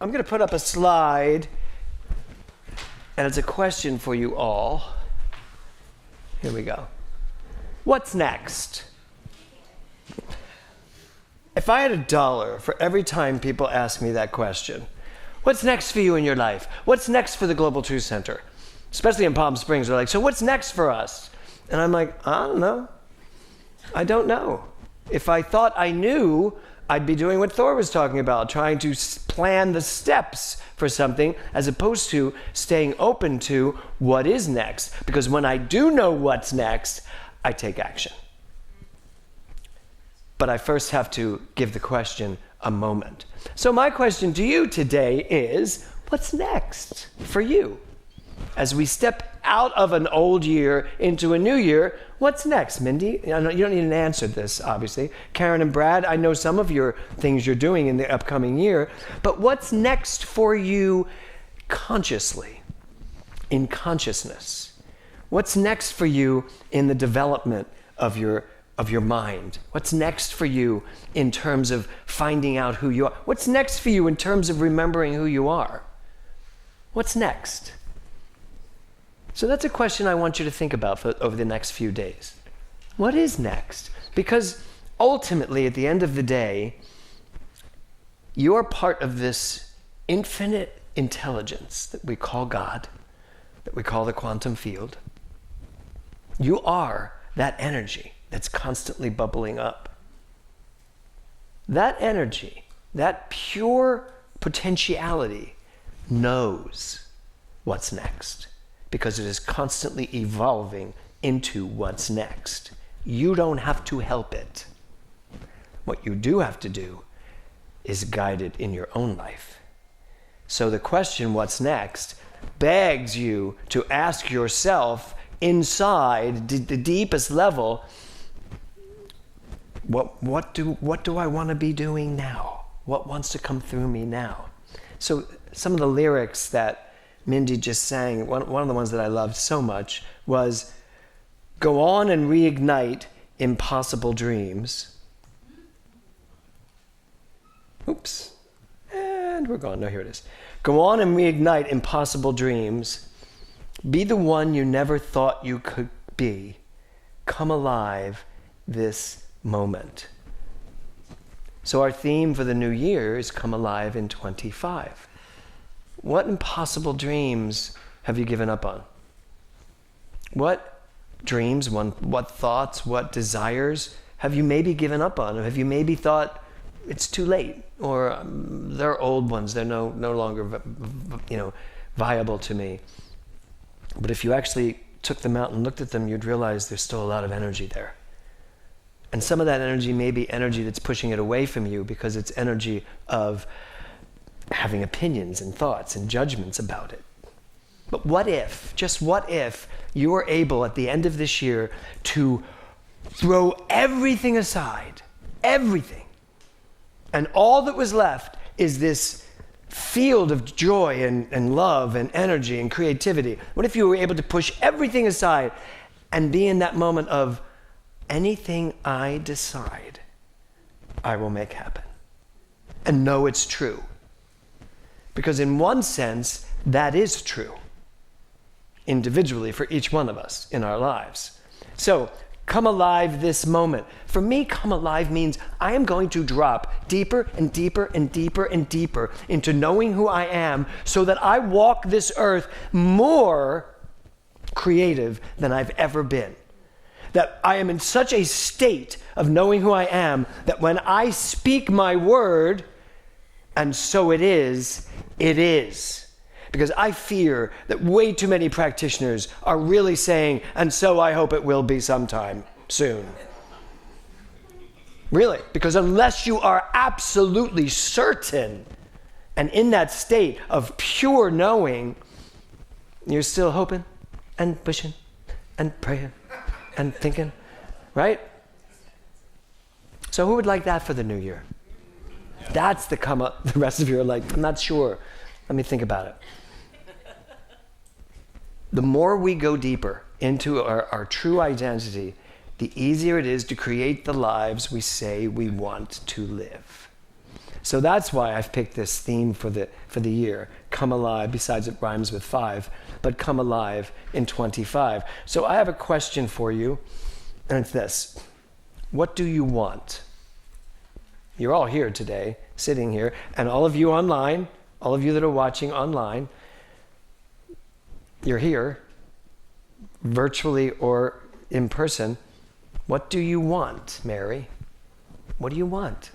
I'm going to put up a slide, and it's a question for you all. Here we go. What's next? If I had $1 for every time people ask me that question, what's next for you in your life? What's next for the Global Truth Center? Especially in Palm Springs, they're like, so what's next for us? And I'm like, I don't know. I don't know. If I thought I knew, I'd be doing what Thor was talking about, trying to plan the steps for something as opposed to staying open to what is next. Because when I do know what's next, I take action. But I first have to give the question a moment. So my question to you today is, what's next for you? As we step out of an old year into a new year, what's next, Mindy? You don't need an answer to this, obviously. Karen and Brad, I know some of your things you're doing in the upcoming year, but what's next for you consciously, in consciousness? What's next for you in the development of your mind? What's next for you in terms of finding out who you are? What's next for you in terms of remembering who you are? What's next? So that's a question I want you to think about over the next few days. What is next? Because ultimately, at the end of the day, you're part of this infinite intelligence that we call God, that we call the quantum field. You are that energy that's constantly bubbling up. That energy, that pure potentiality knows what's next, because it is constantly evolving into what's next. You don't have to help it. What you do have to do is guide it in your own life. So the question, what's next, begs you to ask yourself inside the deepest level, what do I want to be doing now? What wants to come through me now? So some of the lyrics that Mindy just sang, one of the ones that I loved so much was, go on and reignite impossible dreams. Oops. And we're gone. No, here it is. Go on and reignite impossible dreams. Be the one you never thought you could be. Come alive this moment. So our theme for the new year is come alive in 25. What impossible dreams have you given up on? What dreams, what thoughts, what desires have you maybe given up on? Or have you maybe thought it's too late? Or they're old ones, they're no longer viable to me. But if you actually took them out and looked at them, you'd realize there's still a lot of energy there. And some of that energy may be energy that's pushing it away from you because it's energy of having opinions and thoughts and judgments about it. But what if, just what if, you were able at the end of this year to throw everything aside, everything, and all that was left is this field of joy and love and energy and creativity? What if you were able to push everything aside and be in that moment of anything I decide, I will make happen, and know it's true? Because in one sense, that is true, individually for each one of us in our lives. So, come alive this moment. For me, come alive means I am going to drop deeper and deeper and deeper and deeper into knowing who I am so that I walk this earth more creative than I've ever been. That I am in such a state of knowing who I am that when I speak my word, and so it is, it is. Because I fear that way too many practitioners are really saying, and so I hope it will be sometime soon. Really, because unless you are absolutely certain and in that state of pure knowing, you're still hoping and wishing and praying and thinking, right? So who would like that for the new year? That's the come up. The rest of you are like, I'm not sure. Let me think about it. The more we go deeper into our true identity, the easier it is to create the lives we say we want to live. So that's why I've picked this theme for the year. Come alive, besides it rhymes with 5, but come alive in 25. So I have a question for you, and it's this. What do you want? You're all here today, sitting here, and all of you online, all of you that are watching online, you're here, virtually or in person. What do you want, Mary? What do you want?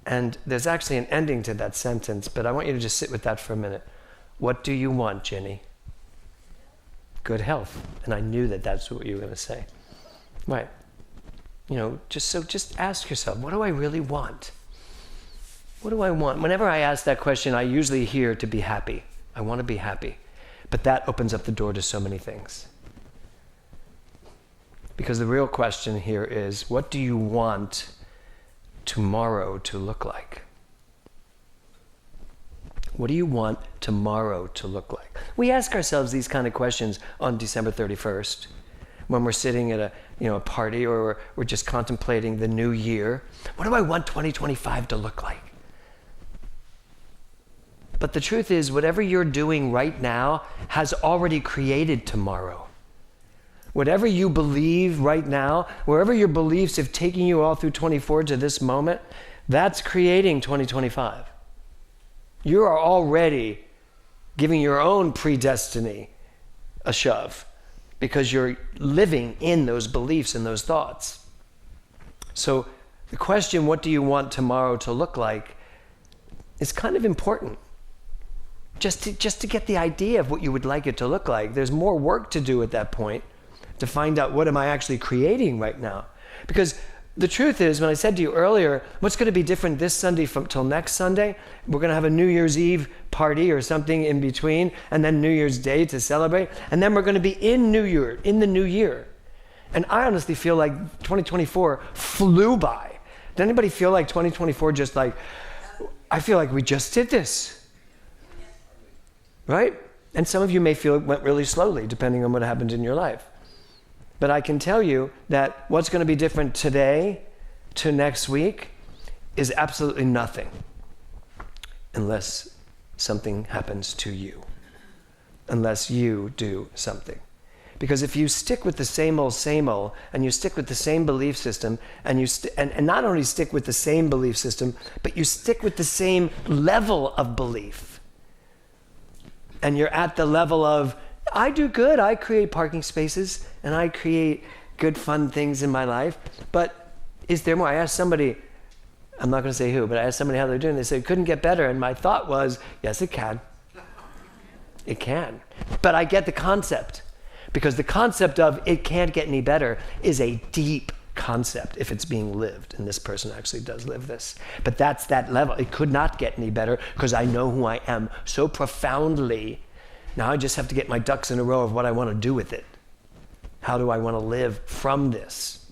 And there's actually an ending to that sentence, but I want you to just sit with that for a minute. What do you want, Jenny? Good health. And I knew that that's what you were going to say. Right. Just ask yourself, what do I really want? What do I want? Whenever I ask that question, I usually hear to be happy. I want to be happy. But that opens up the door to so many things. Because the real question here is, what do you want tomorrow to look like? What do you want tomorrow to look like? We ask ourselves these kind of questions on December 31st when we're sitting at a party, or we're just contemplating the new year. What do I want 2025 to look like? But the truth is, whatever you're doing right now has already created tomorrow. Whatever you believe right now, wherever your beliefs have taken you all through 24 to this moment, that's creating 2025. You are already giving your own predestiny a shove because you're living in those beliefs and those thoughts. So the question, what do you want tomorrow to look like, is kind of important. Just to get the idea of what you would like it to look like. There's more work to do at that point to find out what am I actually creating right now. Because the truth is, when I said to you earlier, what's going to be different this Sunday till next Sunday? We're going to have a New Year's Eve party or something in between, and then New Year's Day to celebrate, and then we're going to be in the new year. And I honestly feel like 2024 flew by. Did anybody feel like 2024 just like, I feel like we just did this? Right? And some of you may feel it went really slowly, depending on what happened in your life. But I can tell you that what's going to be different today to next week is absolutely nothing unless something happens to you, unless you do something. Because if you stick with the same old, and you stick with the same belief system, and you and not only stick with the same belief system, but you stick with the same level of belief, and you're at the level of, I do good, I create parking spaces, and I create good, fun things in my life, but is there more? I asked somebody, I'm not going to say who, but I asked somebody how they're doing. They said it couldn't get better, and my thought was, yes, it can. It can. But I get the concept, because the concept of it can't get any better is a deep concept if it's being lived, and this person actually does live this. But that's that level. It could not get any better because I know who I am so profoundly. Now I just have to get my ducks in a row of what I want to do with it. How do I want to live from this?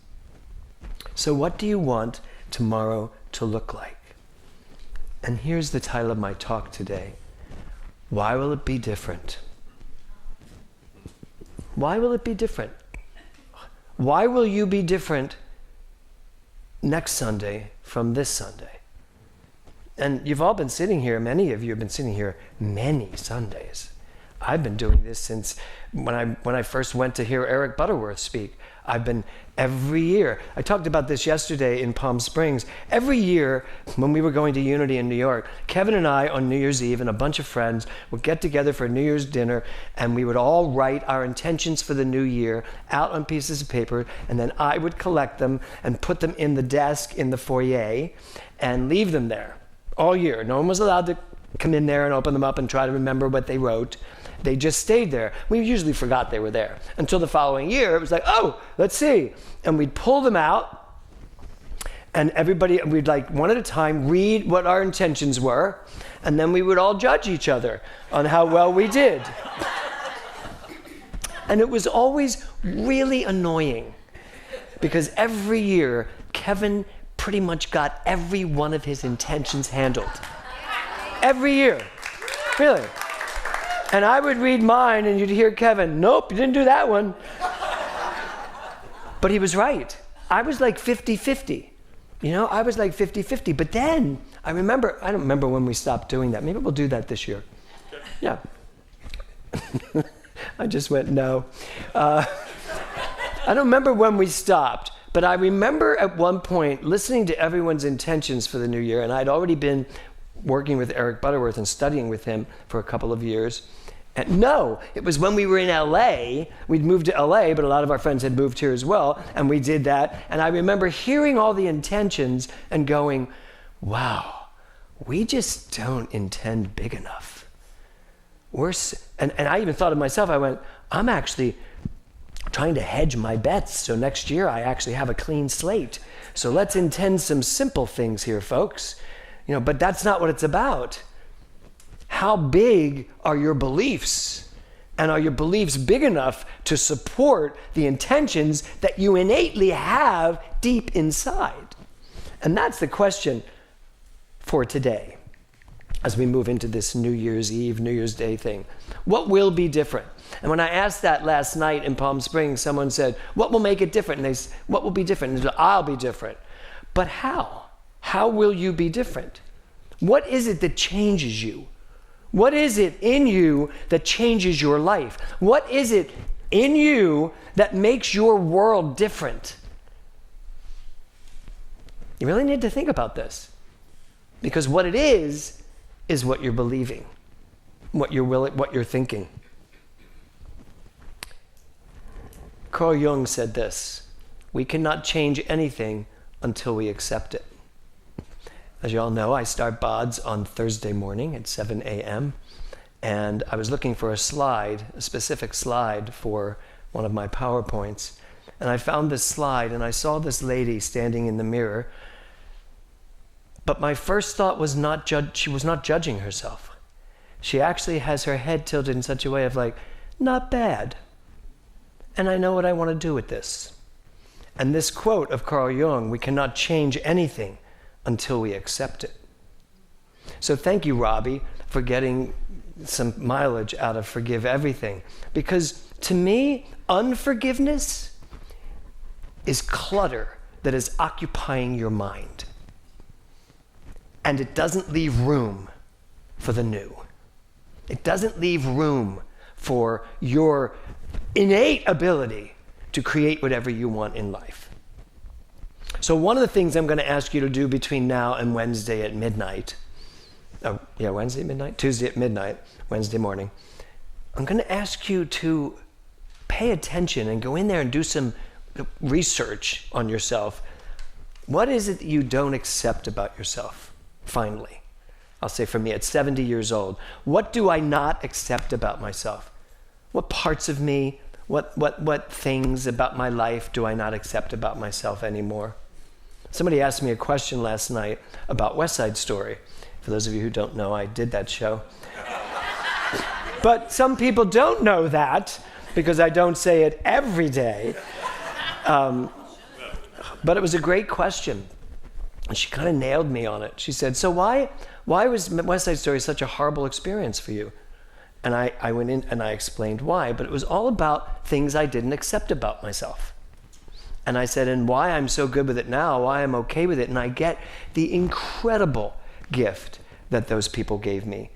So what do you want tomorrow to look like? And here's the title of my talk today. Why will it be different? Why will it be different? Why will you be different next Sunday from this Sunday? And you've all been sitting here, many of you have been sitting here many Sundays. I've been doing this since when I first went to hear Eric Butterworth speak. I've been every year. I talked about this yesterday in Palm Springs. Every year when we were going to Unity in New York, Kevin and I on New Year's Eve and a bunch of friends would get together for a New Year's dinner, and we would all write our intentions for the new year out on pieces of paper, and then I would collect them and put them in the desk in the foyer and leave them there all year. No one was allowed to come in there and open them up and try to remember what they wrote. They just stayed there. We usually forgot they were there. Until the following year, it was like, oh, let's see. And we'd pull them out, and we'd like one at a time read what our intentions were, and then we would all judge each other on how well we did. And it was always really annoying, because every year, Kevin pretty much got every one of his intentions handled. Every year. Really. And I would read mine, and you'd hear Kevin, nope, you didn't do that one. But he was right. I was like 50-50. I was like 50-50. But then I don't remember when we stopped doing that. Maybe we'll do that this year. Yeah. I just went, no. I don't remember when we stopped, but I remember at one point listening to everyone's intentions for the new year, and I'd already been working with Eric Butterworth and studying with him for a couple of years. And no, it was when we were in LA. We'd moved to LA, but a lot of our friends had moved here as well, and we did that. And I remember hearing all the intentions and going, wow, we just don't intend big enough. And I even thought of myself, I went, I'm actually trying to hedge my bets so next year I actually have a clean slate. So let's intend some simple things here, folks. But that's not what it's about. How big are your beliefs? And are your beliefs big enough to support the intentions that you innately have deep inside? And that's the question for today as we move into this New Year's Eve, New Year's Day thing. What will be different? And when I asked that last night in Palm Springs, someone said, what will make it different? And they said, what will be different? And they said, I'll be different. But how? How will you be different? What is it that changes you? What is it in you that changes your life? What is it in you that makes your world different? You really need to think about this. Because what it is what you're believing, what you're thinking. Carl Jung said this: we cannot change anything until we accept it. As you all know, I start BODS on Thursday morning at 7 a.m. And I was looking for a specific slide for one of my PowerPoints. And I found this slide and I saw this lady standing in the mirror. But my first thought was she was not judging herself. She actually has her head tilted in such a way of like, not bad. And I know what I want to do with this. And this quote of Carl Jung, we cannot change anything until we accept it. So thank you, Robbie, for getting some mileage out of Forgive Everything. Because to me, unforgiveness is clutter that is occupying your mind. And it doesn't leave room for the new. It doesn't leave room for your innate ability to create whatever you want in life. So one of the things I'm going to ask you to do between now and Wednesday at midnight, Wednesday at midnight? Tuesday at midnight, Wednesday morning, I'm going to ask you to pay attention and go in there and do some research on yourself. What is it that you don't accept about yourself, finally? I'll say for me, at 70 years old, what do I not accept about myself? What parts of me, what things about my life do I not accept about myself anymore? Somebody asked me a question last night about West Side Story. For those of you who don't know, I did that show. But some people don't know that because I don't say it every day. But it was a great question. And she kind of nailed me on it. She said, so why was West Side Story such a horrible experience for you? And I went in and I explained why, but it was all about things I didn't accept about myself. And I said, and why I'm so good with it now, why I'm okay with it, and I get the incredible gift that those people gave me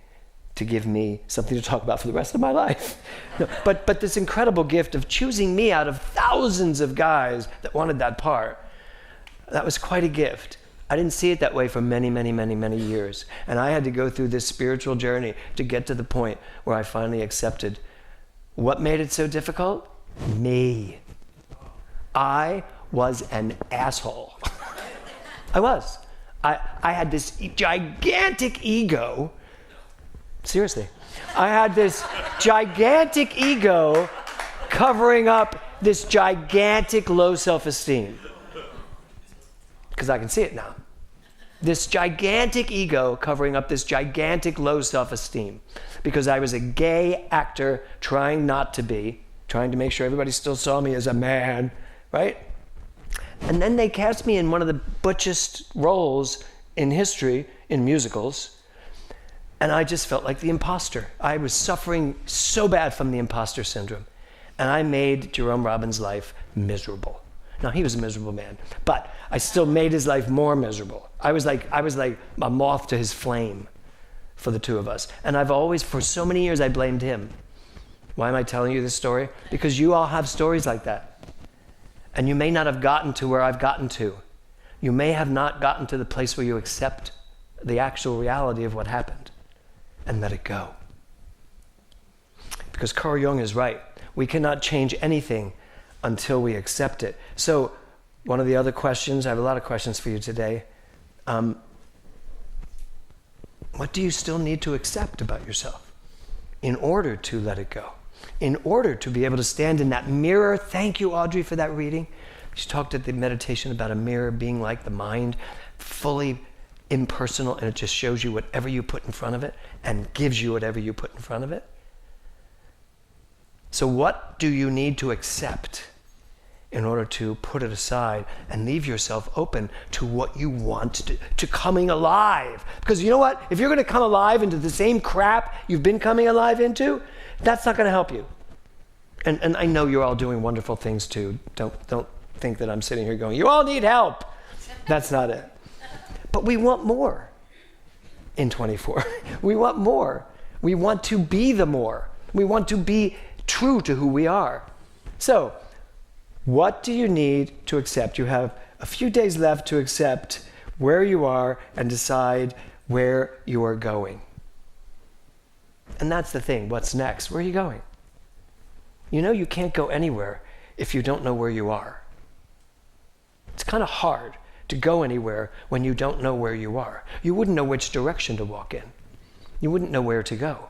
to give me something to talk about for the rest of my life. No, but this incredible gift of choosing me out of thousands of guys that wanted that part, that was quite a gift. I didn't see it that way for many, many, many, many years. And I had to go through this spiritual journey to get to the point where I finally accepted. What made it so difficult? Me. I was an asshole. I was. I had this gigantic ego. Seriously. I had this gigantic ego covering up this gigantic low self-esteem. Because I can see it now. This gigantic ego covering up this gigantic low self-esteem. Because I was a gay actor trying not to be, trying to make sure everybody still saw me as a man, right? And then they cast me in one of the butchest roles in history in musicals. And I just felt like the imposter. I was suffering so bad from the imposter syndrome. And I made Jerome Robbins' life miserable. Now, he was a miserable man, but I still made his life more miserable. I was like a moth to his flame for the two of us. And I've always, for so many years, I blamed him. Why am I telling you this story? Because you all have stories like that. And you may not have gotten to where I've gotten to. You may have not gotten to the place where you accept the actual reality of what happened and let it go. Because Carl Jung is right. We cannot change anything until we accept it. So one of the other questions, I have a lot of questions for you today. What do you still need to accept about yourself in order to let it go? In order to be able to stand in that mirror. Thank you, Audrey, for that reading. She talked at the meditation about a mirror being like the mind, fully impersonal, and it just shows you whatever you put in front of it and gives you whatever you put in front of it. So what do you need to accept in order to put it aside and leave yourself open to what you want to coming alive? Because you know what? If you're going to come alive into the same crap you've been coming alive into, that's not going to help you. And I know you're all doing wonderful things too. Don't think that I'm sitting here going, you all need help. That's not it. But we want more in 24. We want more. We want to be the more. We want to be true to who we are. So, what do you need to accept? You have a few days left to accept where you are and decide where you are going. And that's the thing. What's next? Where are you going? You know you can't go anywhere if you don't know where you are. It's kind of hard to go anywhere when you don't know where you are. You wouldn't know which direction to walk in. You wouldn't know where to go.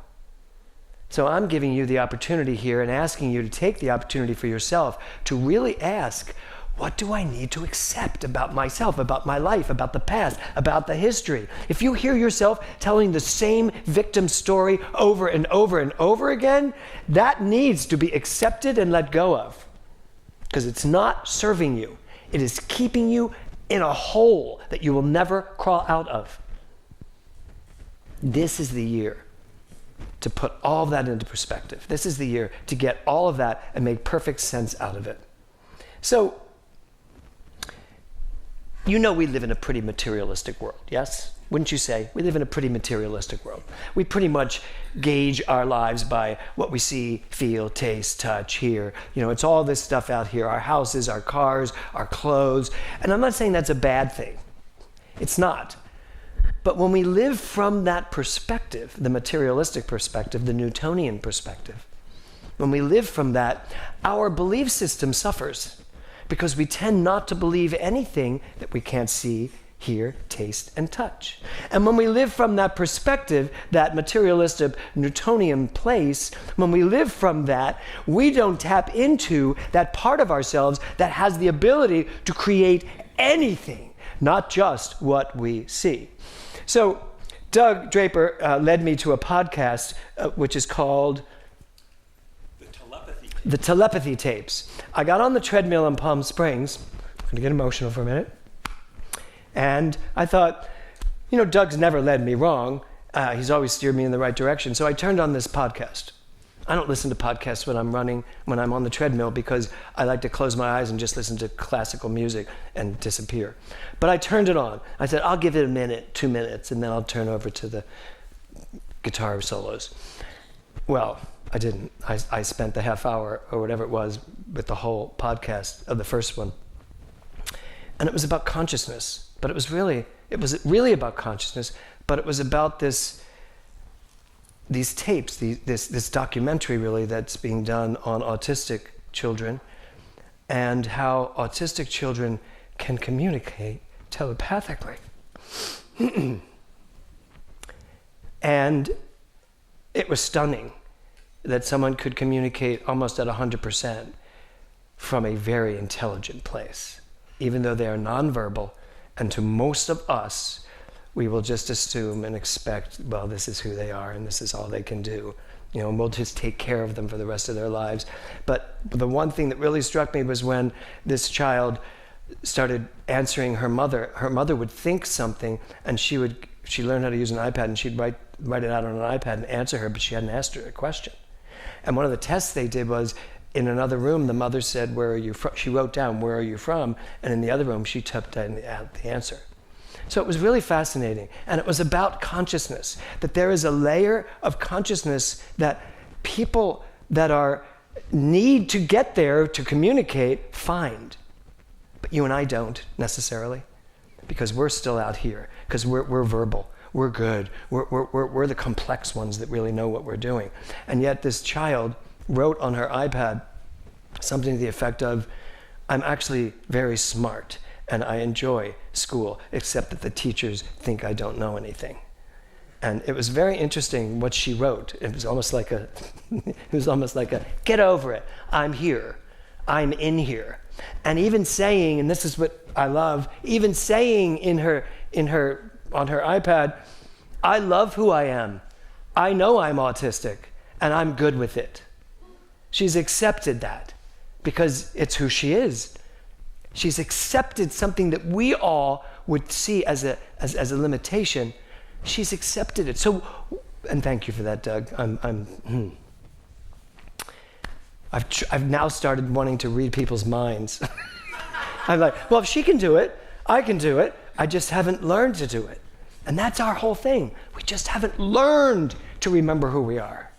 So I'm giving you the opportunity here and asking you to take the opportunity for yourself to really ask, what do I need to accept about myself, about my life, about the past, about the history? If you hear yourself telling the same victim story over and over and over again, that needs to be accepted and let go of. Because it's not serving you. It is keeping you in a hole that you will never crawl out of. This is the year to put all of that into perspective. This is the year to get all of that and make perfect sense out of it. So, you know we live in a pretty materialistic world, yes? Wouldn't you say? We live in a pretty materialistic world. We pretty much gauge our lives by what we see, feel, taste, touch, hear. You know, it's all this stuff out here, our houses, our cars, our clothes. And I'm not saying that's a bad thing. It's not. But when we live from that perspective, the materialistic perspective, the Newtonian perspective, when we live from that, our belief system suffers because we tend not to believe anything that we can't see, hear, taste, and touch. And when we live from that perspective, that materialistic Newtonian place, when we live from that, we don't tap into that part of ourselves that has the ability to create anything, not just what we see. So Doug Draper led me to a podcast which is called The Telepathy Tapes. I got on the treadmill in Palm Springs. I'm going to get emotional for a minute. And I thought, you know, Doug's never led me wrong. He's always steered me in the right direction. So I turned on this podcast. I don't listen to podcasts when I'm running, when I'm on the treadmill, because I like to close my eyes and just listen to classical music and disappear. But I turned it on. I said, I'll give it a minute, 2 minutes, and then I'll turn over to the guitar solos. Well, I didn't. I spent the half hour or whatever it was with the whole podcast of the first one. And it was about consciousness. But it was really about consciousness, but it was about these tapes, this documentary really that's being done on autistic children and how autistic children can communicate telepathically. And it was stunning that someone could communicate almost at 100% from a very intelligent place, even though they are nonverbal. And to most of us, we will just assume and expect, well, this is who they are and this is all they can do. You know, and we'll just take care of them for the rest of their lives. But the one thing that really struck me was when this child started answering her mother. Her mother would think something and she learned how to use an iPad and she'd write it out on an iPad and answer her, but she hadn't asked her a question. And one of the tests they did was in another room, the mother said, "Where are you from?" She wrote down, "Where are you from?" And in the other room, she typed in the answer. So it was really fascinating. And it was about consciousness, that there is a layer of consciousness that people that need to get there to communicate find. But you and I don't necessarily, because we're still out here, because we're verbal. We're good. We're the complex ones that really know what we're doing. And yet this child wrote on her iPad something to the effect of, "I'm actually very smart and I enjoy school, except that the teachers think I don't know anything." And it was very interesting what she wrote. It was almost like a get over it. I'm here. I'm in here. And even saying, and this is what I love, even saying on her iPad, "I love who I am. I know I'm autistic and I'm good with it." She's accepted that because it's who she is. She's accepted something that we all would see as a limitation. She's accepted it. So, and thank you for that, Doug. I've now started wanting to read people's minds. I'm like, well, if she can do it, I can do it. I just haven't learned to do it. And that's our whole thing. We just haven't learned to remember who we are.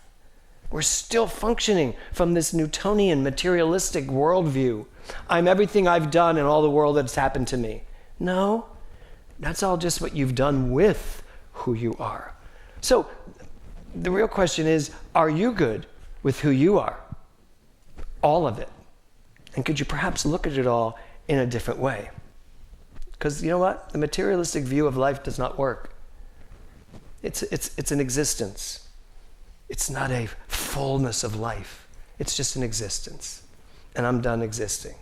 We're still functioning from this Newtonian materialistic worldview. I'm everything I've done in all the world that's happened to me. No, that's all just what you've done with who you are. So the real question is, are you good with who you are? All of it. And could you perhaps look at it all in a different way? Because you know what? The materialistic view of life does not work. It's an existence. It's not a fullness of life. It's just an existence. And I'm done existing.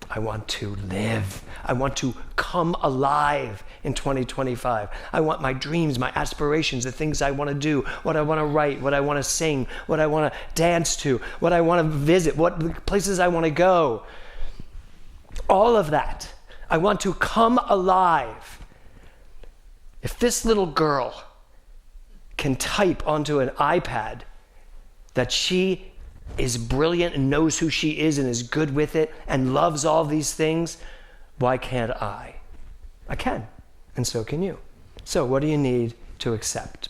I want to live. I want to come alive in 2025. I want my dreams, my aspirations, the things I want to do, what I want to write, what I want to sing, what I want to dance to, what I want to visit, what places I want to go. All of that. I want to come alive. If this little girl can type onto an iPad that she is brilliant and knows who she is and is good with it and loves all these things, why can't I? I can, and so can you. So what do you need to accept?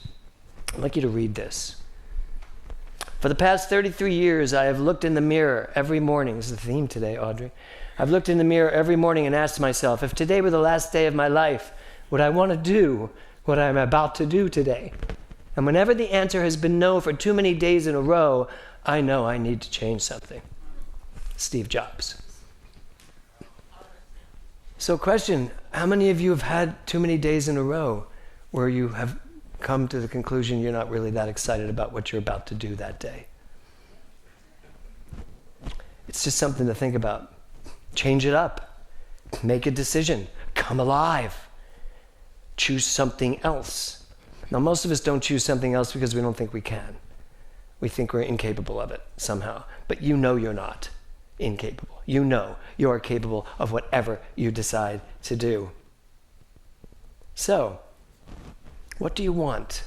I'd like you to read this. For the past 33 years, I have looked in the mirror every morning. This is the theme today, Audrey. I've looked in the mirror every morning and asked myself, if today were the last day of my life, would I want to do what I'm about to do today? And whenever the answer has been no for too many days in a row, I know I need to change something. Steve Jobs. So question, how many of you have had too many days in a row where you have come to the conclusion you're not really that excited about what you're about to do that day? It's just something to think about. Change it up. Make a decision. Come alive. Choose something else. Now, most of us don't choose something else because we don't think we can. We think we're incapable of it somehow. But you know you're not incapable. You know you are capable of whatever you decide to do. So, what do you want?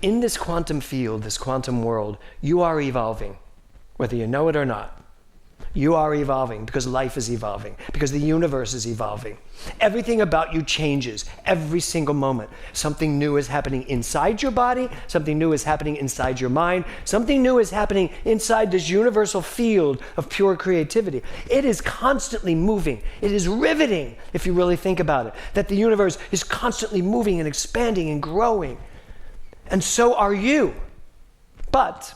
In this quantum field, this quantum world, you are evolving, whether you know it or not. You are evolving because life is evolving, because the universe is evolving. Everything about you changes every single moment. Something new is happening inside your body, something new is happening inside your mind, something new is happening inside this universal field of pure creativity. It is constantly moving. It is riveting, if you really think about it, that the universe is constantly moving and expanding and growing. And so are you. But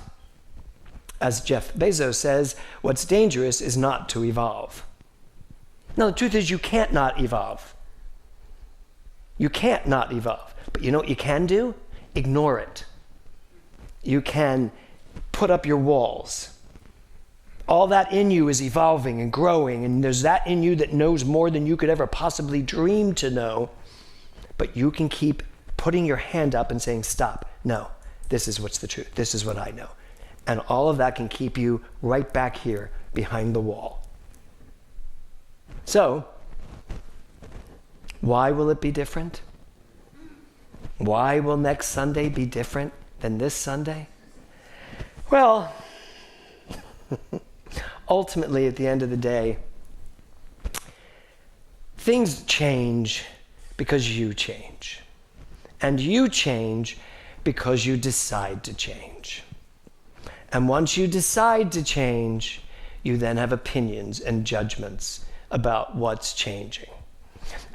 as Jeff Bezos says, what's dangerous is not to evolve. Now, the truth is you can't not evolve. You can't not evolve. But you know what you can do? Ignore it. You can put up your walls. All that in you is evolving and growing, and there's that in you that knows more than you could ever possibly dream to know. But you can keep putting your hand up and saying, stop. No, this is what's the truth. This is what I know. And all of that can keep you right back here behind the wall. So, why will it be different? Why will next Sunday be different than this Sunday? Well, Ultimately, at the end of the day, things change because you change. And you change because you decide to change. And once you decide to change, you then have opinions and judgments about what's changing.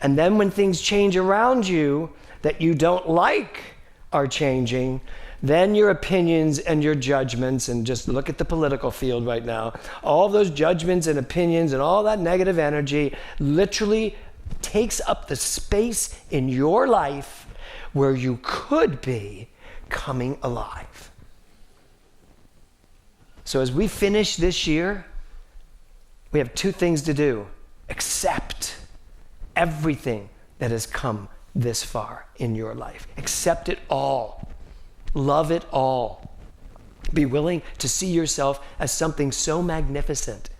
And then when things change around you that you don't like are changing, then your opinions and your judgments, and just look at the political field right now, all those judgments and opinions and all that negative energy literally takes up the space in your life where you could be coming alive. So as we finish this year, we have two things to do. Accept everything that has come this far in your life. Accept it all. Love it all. Be willing to see yourself as something so magnificent,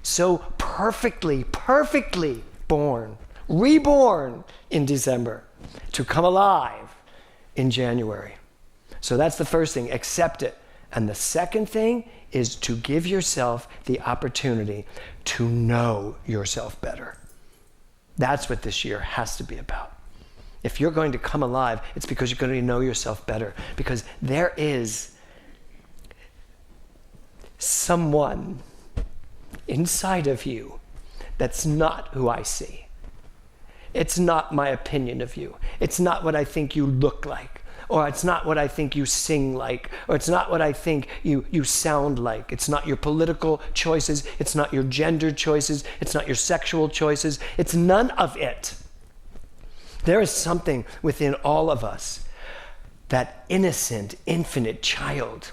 so perfectly born, reborn in December, to come alive in January. So that's the first thing, accept it. And the second thing is to give yourself the opportunity to know yourself better. That's what this year has to be about. If you're going to come alive, it's because you're going to know yourself better. Because there is someone inside of you that's not who I see. It's not my opinion of you. It's not what I think you look like. Or it's not what I think you sing like. Or it's not what I think you sound like. It's not your political choices. It's not your gender choices. It's not your sexual choices. It's none of it. There is something within all of us, that innocent, infinite child.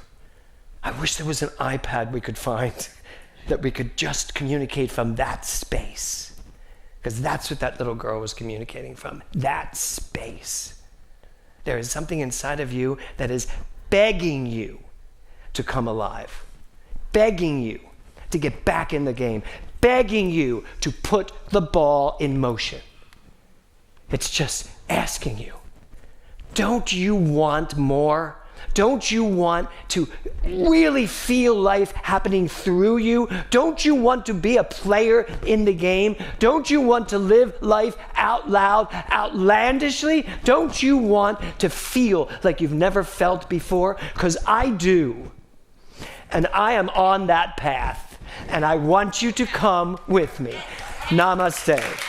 I wish there was an iPad we could find that we could just communicate from that space. Because that's what that little girl was communicating from, that space. There is something inside of you that is begging you to come alive, begging you to get back in the game, begging you to put the ball in motion. It's just asking you, don't you want more? Don't you want to really feel life happening through you? Don't you want to be a player in the game? Don't you want to live life out loud, outlandishly? Don't you want to feel like you've never felt before? Because I do. And I am on that path. And I want you to come with me. Namaste.